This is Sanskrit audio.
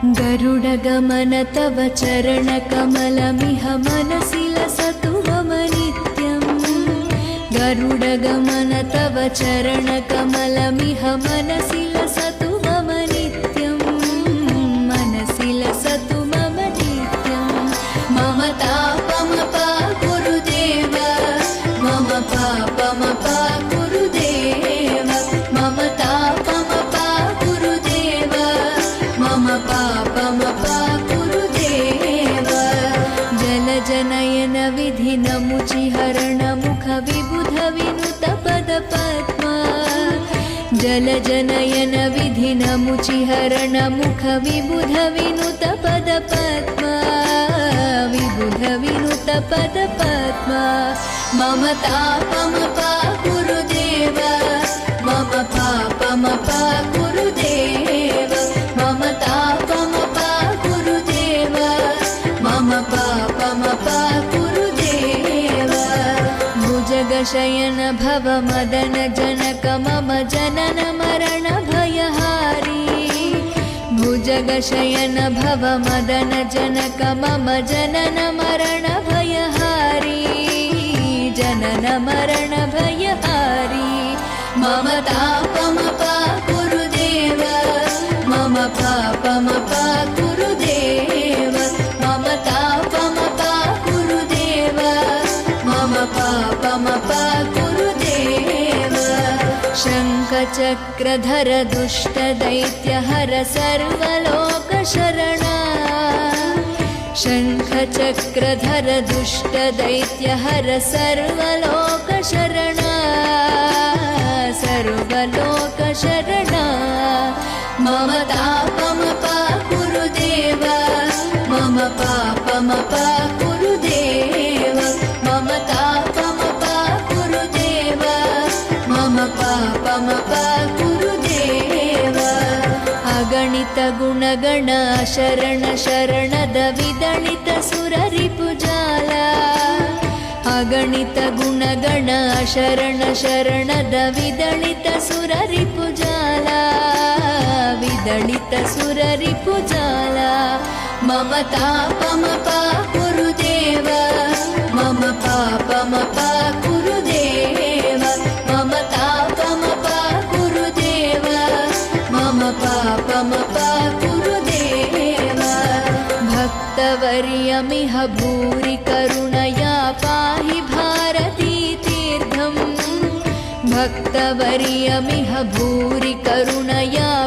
गरुडगमन तव चरणकमलमिह मनसि लसतु मम नित्यम्। गरुडगमन तव चरणकमलमिह मनसि लसतु मम नित्यम्। मनसि लसतु मम नित्यम्। मम तापमपा गुरुदेव, मम पापमपा गुरुदेव, मम तापमपा गुरुदेव, मम पापमपा गुरुदेव। जलजनयन विधिनमुचिहरण मुख विबुध विनुत पदपद्मा। जलजनयन विधिनमुचिहरण मुख विबुध विनुत पदपद्मा। विबुध विनुत पदपद्मा। मम तापमपा गुरुदेव, मम पापमपा गुरुदेव, मम तापमपा गुरुदेव, मम पापमपा गुरुदेव। भुजगशयन भव मदन जनक मम जनन मरण भयहारी। भुजगशयन भव मदन जनक मम जनन मरण भयहारी। जनन मरण भयहारी। मम तापमपा गुरुदेव, मम पापमपा गुरुदेव, मम तापमपा गुरुदेव, मम पापमपा गुरुदेव। शङ्खचक्रधर दुष्टदैत्यहर सर्वलोकशरणा। शङ्खचक्रधर दुष्टदैत्यहर सर्वलोकशरणा। सर्वलोकशरणा। मम तापमपा गुरुदेव, मम पापमपा गुरुदेव, मम तापमपा गुरुदेव, मम पापमपा गुरुदेव। अगणित गुणगण शरण शरणद विदलित सुररिपुजाला। अगणित गुणगण शरण शरणद विदलित सुररिपुजाला। विदलित सुररिपुजाला। मम तापमपा गुरुदेव, मम पापमपा गुरुदेव, मम तापमपा गुरुदेव, मम पापमपा गुरुदेव। भक्तवर्यमिह भूरि करुणया पाहि भारती तीर्थम्। भक्तवर्यमिह भूरि करुणया